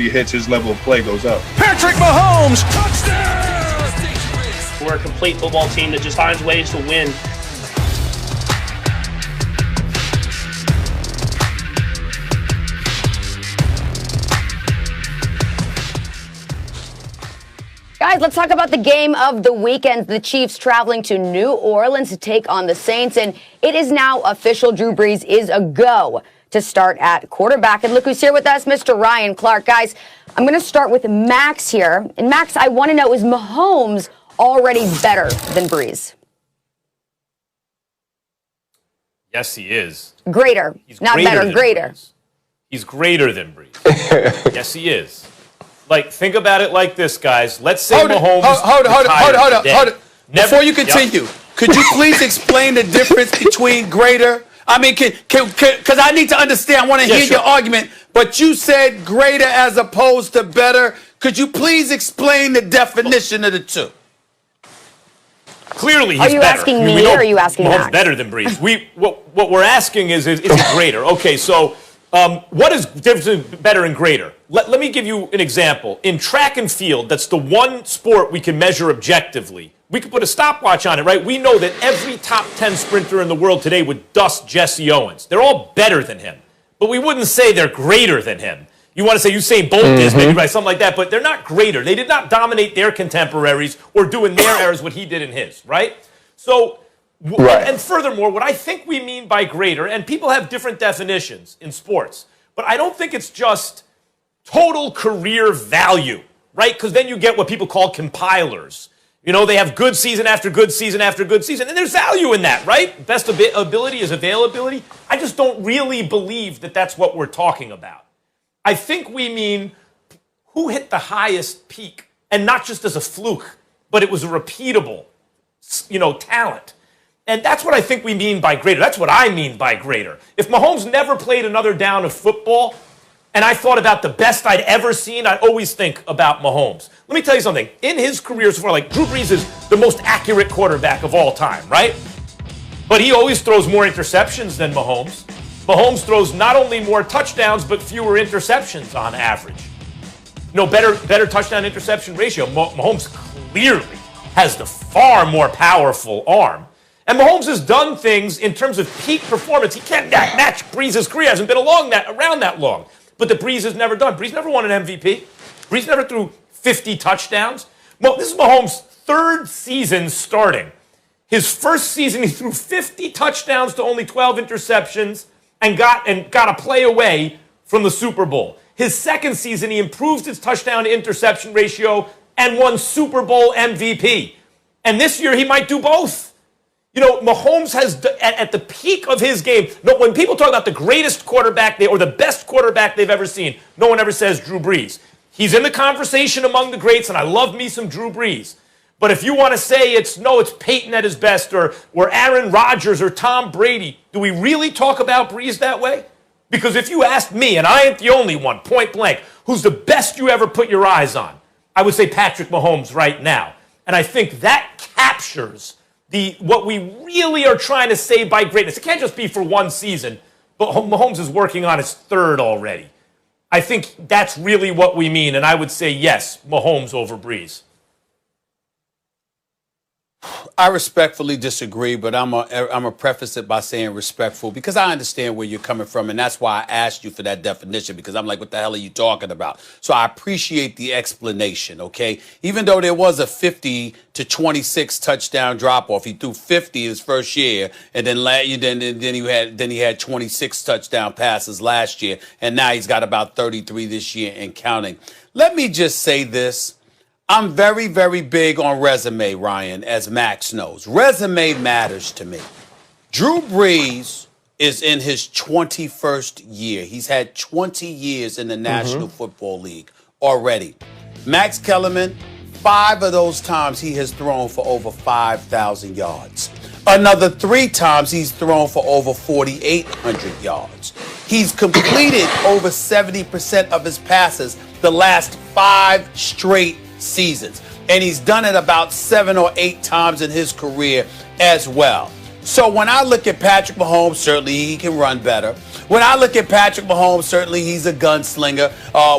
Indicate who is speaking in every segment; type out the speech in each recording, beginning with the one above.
Speaker 1: he hits, his level of play goes up.
Speaker 2: Patrick Mahomes,
Speaker 3: touchdown! We're a complete football team that just finds ways to win.
Speaker 4: Guys, let's talk about the game of the weekend. The Chiefs traveling to New Orleans to take on the Saints, and it is now official. Drew Brees is a go to start at quarterback. And look who's here with us, Mr. Ryan Clark. Guys, I'm going to start with Max here. And Max, I want to know, is Mahomes already better than Brees?
Speaker 5: Yes, he is.
Speaker 4: Greater.
Speaker 5: He's
Speaker 4: not
Speaker 5: greater
Speaker 4: better, greater.
Speaker 5: Brees. He's greater than Brees. Yes, he is. Like, think about it like this, guys. Let's say Mahomes.
Speaker 6: Hold it. Before you continue, could you please explain the difference between greater? I mean, because I need to understand. I want to hear your argument. But you said greater as opposed to better. Could you please explain the definition of the two?
Speaker 5: Clearly, he's
Speaker 4: better. Are you asking me or are you asking Max?
Speaker 5: Mahomes better than Brees. What we're asking is he greater? Okay, so what is different, better, and greater? Let me give you an example. In track and field, that's the one sport we can measure objectively. We could put a stopwatch on it, right? We know that every top 10 sprinter in the world today would dust Jesse Owens. They're all better than him. But we wouldn't say they're greater than him. You want to say Usain Bolt is, maybe, right? Something like that. But they're not greater. They did not dominate their contemporaries or do in their eras what he did in his, right? So, and furthermore, what I think we mean by greater, and people have different definitions in sports, but I don't think it's just total career value, right? Because then you get what people call compilers. You know, they have good season after good season after good season, and there's value in that, right? Best ability is availability. I just don't really believe that that's what we're talking about. I think we mean who hit the highest peak, and not just as a fluke, but it was a repeatable, talent. And that's what I think we mean by greater. That's what I mean by greater. If Mahomes never played another down of football, and I thought about the best I'd ever seen, I always think about Mahomes. Let me tell you something. In his career so far, like Drew Brees is the most accurate quarterback of all time, right? But he always throws more interceptions than Mahomes. Mahomes throws not only more touchdowns, but fewer interceptions on average. Better touchdown interception ratio. Mahomes clearly has the far more powerful arm. And Mahomes has done things in terms of peak performance. He can't match Brees' career. Hasn't been around that long. But the Brees has never done. Brees never won an MVP. Brees never threw 50 touchdowns. Well, this is Mahomes' third season starting. His first season, he threw 50 touchdowns to only 12 interceptions and got a play away from the Super Bowl. His second season, he improved his touchdown to interception ratio and won Super Bowl MVP. And this year, he might do both. Mahomes has, at the peak of his game, when people talk about the greatest quarterback or the best quarterback they've ever seen, no one ever says Drew Brees. He's in the conversation among the greats, and I love me some Drew Brees. But if you want to say it's Peyton at his best or Aaron Rodgers or Tom Brady, do we really talk about Brees that way? Because if you asked me, and I ain't the only one, point blank, who's the best you ever put your eyes on, I would say Patrick Mahomes right now. And I think that captures what we really are trying to say by greatness. It can't just be for one season, but Mahomes is working on his third already. I think that's really what we mean, and I would say yes, Mahomes over Brees.
Speaker 6: I respectfully disagree, but I'm a preface it by saying respectful because I understand where you're coming from, and that's why I asked you for that definition because I'm like, what the hell are you talking about? So I appreciate the explanation, okay? Even though there was a 50-26 touchdown drop-off, he threw 50 his first year, and then he had 26 touchdown passes last year, and now he's got about 33 this year and counting. Let me just say this. I'm very, very big on resume, Ryan, as Max knows. Resume matters to me. Drew Brees is in his 21st year. He's had 20 years in the National Football League already. Max Kellerman, 5 of those times he has thrown for over 5,000 yards. Another 3 times he's thrown for over 4,800 yards. He's completed over 70% of his passes the last 5 straight seasons. And he's done it about 7 or 8 times in his career as well. So when I look at Patrick Mahomes, certainly he can run better. When I look at Patrick Mahomes, certainly he's a gunslinger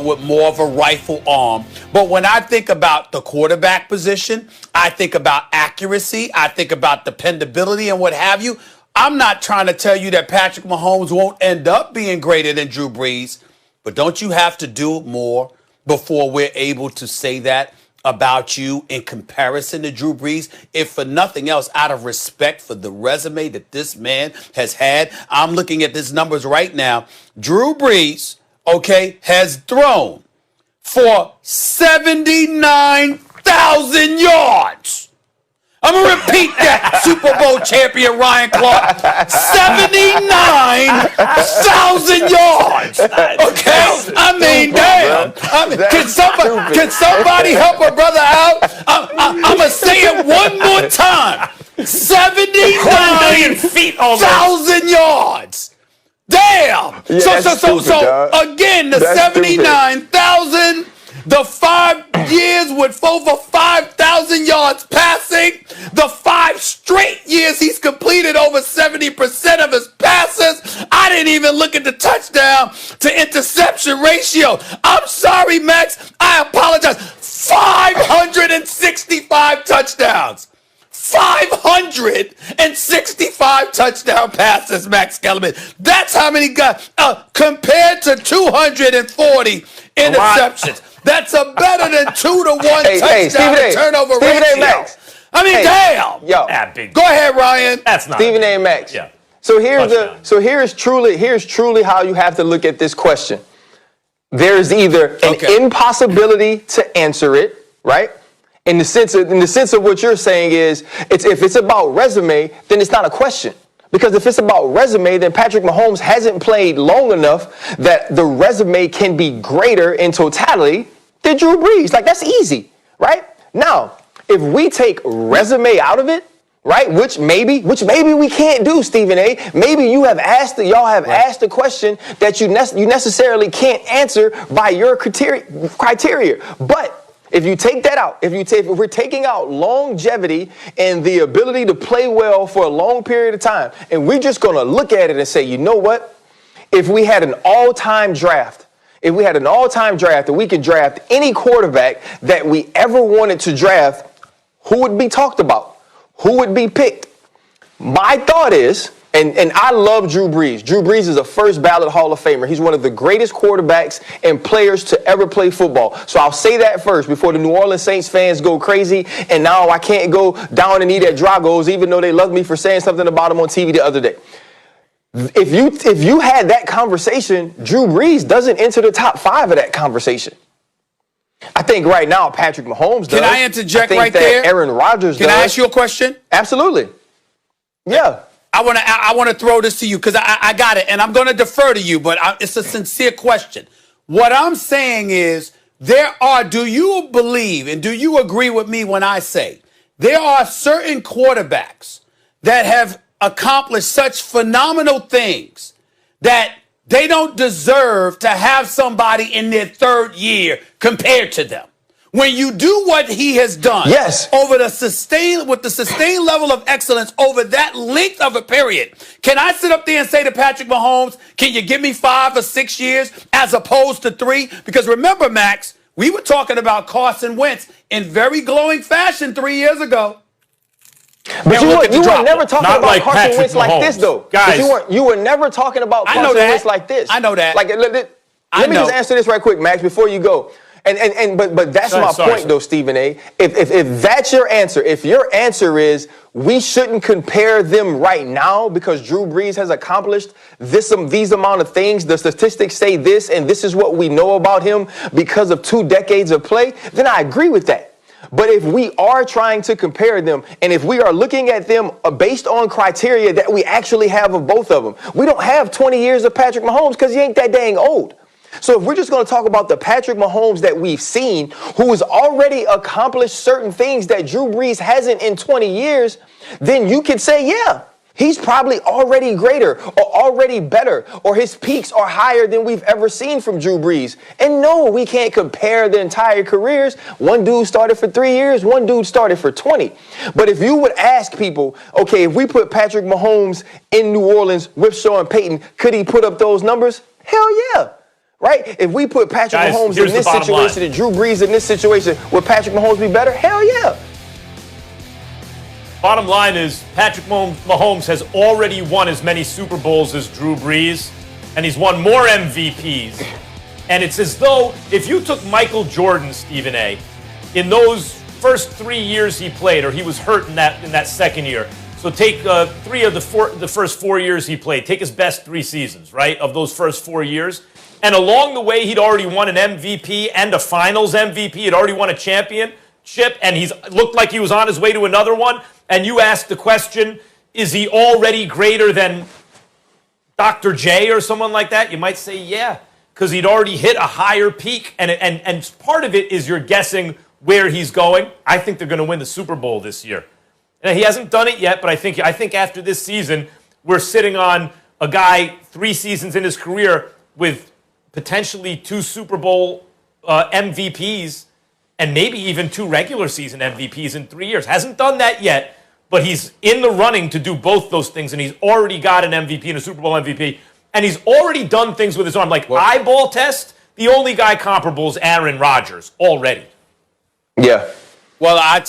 Speaker 6: with more of a rifle arm. But when I think about the quarterback position, I think about accuracy, I think about dependability and what have you. I'm not trying to tell you that Patrick Mahomes won't end up being greater than Drew Brees, but don't you have to do more before we're able to say that about you in comparison to Drew Brees? If for nothing else, out of respect for the resume that this man has had, I'm looking at his numbers right now. Drew Brees, okay, has thrown for 79,000 yards. I'm going to repeat that, Super Bowl champion Ryan Clark. 79,000 yards. Okay? I mean, damn. Can somebody help a brother out? I'm going to say it one more time. 79,000 yards. Damn.
Speaker 2: Yeah,
Speaker 6: So again, the 79,000. The 5 years with over 5,000 yards passing. The 5 straight years he's completed over 70% of his passes. I didn't even look at the touchdown to interception ratio. I'm sorry, Max. I apologize. 565 touchdowns. 565 touchdown passes, Max Kellerman. That's how many guys, compared to 240 interceptions. That's a better than 2-to-1 touchdown to turnover ratio.
Speaker 2: Max.
Speaker 6: I mean, damn.
Speaker 2: Yo,
Speaker 6: Go ahead, Ryan.
Speaker 5: That's not
Speaker 2: Stephen A. Max.
Speaker 5: Yeah.
Speaker 2: So here's truly how you have to look at this question. There's either an impossibility to answer it, right? In the sense of what you're saying is, if it's about resume, then it's not a question. Because if it's about resume, then Patrick Mahomes hasn't played long enough that the resume can be greater in totality than Drew Brees. Like, that's easy, right? Now, if we take resume out of it, right, which maybe we can't do, Stephen A. Maybe y'all have asked a question that you necessarily can't answer by your criteria. But if you take that out, if we're taking out longevity and the ability to play well for a long period of time, and we're just going to look at it and say, you know what? If we had an all-time draft, and we could draft any quarterback that we ever wanted to draft, who would be talked about? Who would be picked? My thought is, and I love Drew Brees. Drew Brees is a first ballot Hall of Famer. He's one of the greatest quarterbacks and players to ever play football. So I'll say that first before the New Orleans Saints fans go crazy. And now I can't go down and eat at Drago's, even though they love me for saying something about him on TV the other day. If you had that conversation, Drew Brees doesn't enter the top 5 of that conversation. I think right now Patrick Mahomes does.
Speaker 6: Can I interject
Speaker 2: right
Speaker 6: there?
Speaker 2: Aaron Rodgers does.
Speaker 6: Can I ask you a question?
Speaker 2: Absolutely. Yeah.
Speaker 6: I want to throw this to you because I got it, and I'm going to defer to you, but it's a sincere question. What I'm saying is do you believe and do you agree with me when I say there are certain quarterbacks that have accomplished such phenomenal things that they don't deserve to have somebody in their 3rd year compared to them? When you do what he has done with the sustained level of excellence over that length of a period, can I sit up there and say to Patrick Mahomes, can you give me 5 or 6 years as opposed to 3? Because remember, Max, we were talking about Carson Wentz in very glowing fashion 3 years ago.
Speaker 2: But you were never talking about Carson Wentz like this, though.
Speaker 5: Guys,
Speaker 2: you were never talking about Carson Wentz like this.
Speaker 6: I know that.
Speaker 2: Like, let me just answer this right quick, Max, before you go. But that's my point, though, Stephen A. If that's your answer, if your answer is we shouldn't compare them right now because Drew Brees has accomplished these amount of things, the statistics say this, and this is what we know about him because of 2 decades of play, then I agree with that. But if we are trying to compare them, and if we are looking at them based on criteria that we actually have of both of them, we don't have 20 years of Patrick Mahomes because he ain't that dang old. So if we're just going to talk about the Patrick Mahomes that we've seen, who has already accomplished certain things that Drew Brees hasn't in 20 years, then you could say, yeah, He's probably already greater or already better, or his peaks are higher than we've ever seen from Drew Brees. And no, we can't compare the entire careers. One dude started for 3 years, one dude started for 20. But if you would ask people, okay, if we put Patrick Mahomes in New Orleans with Sean Payton, could he put up those numbers? Hell yeah. Right? If we put Patrick Mahomes in this situation and Drew Brees in this situation, would Patrick Mahomes be better? Hell yeah.
Speaker 5: Bottom line is Patrick Mahomes has already won as many Super Bowls as Drew Brees, and he's won more MVPs. And it's as though if you took Michael Jordan, Stephen A., in those first 3 years he played, or he was hurt in that second year. So take 3 of the first 4 years he played. Take his best 3 seasons, right, of those first 4 years. And along the way, he'd already won an MVP and a Finals MVP. He'd already won a championship, and he's looked like he was on his way to another one. And you asked the question, is he already greater than Dr. J or someone like that? You might say, yeah, because he'd already hit a higher peak. And part of it is you're guessing where he's going. I think they're going to win the Super Bowl this year. And he hasn't done it yet, but I think after this season, we're sitting on a guy 3 seasons in his career with potentially 2 Super Bowl MVPs and maybe even 2 regular season MVPs in 3 years. Hasn't done that yet. But he's in the running to do both those things, and he's already got an MVP and a Super Bowl MVP, and he's already done things with his arm. Like eyeball test, the only guy comparable is Aaron Rodgers already.
Speaker 2: Yeah.
Speaker 6: Well, I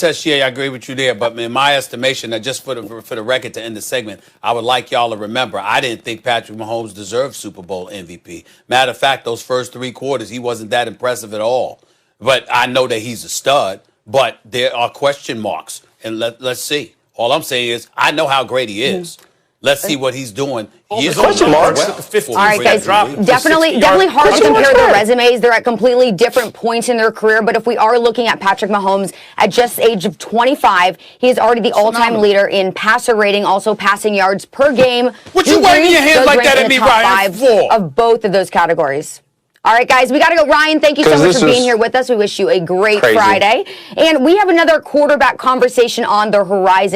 Speaker 6: agree with you there, but in my estimation, just for the record to end the segment, I would like y'all to remember, I didn't think Patrick Mahomes deserved Super Bowl MVP. Matter of fact, those first 3 quarters, he wasn't that impressive at all. But I know that he's a stud, but there are question marks, and let's see. All I'm saying is, I know how great he is. Let's see what he's doing.
Speaker 2: Question marks.
Speaker 4: All right, guys. Definitely hard to compare their resumes. They're at completely different points in their career. But if we are looking at Patrick Mahomes at just the age of 25, he is already the all-time leader in passer rating, also passing yards per game.
Speaker 6: What you waving your hands like that at me, Ryan?
Speaker 4: Of both of those categories. All right, guys, we got to go. Ryan, thank you so much for being here with us. We wish you a great Friday. And we have another quarterback conversation on the horizon.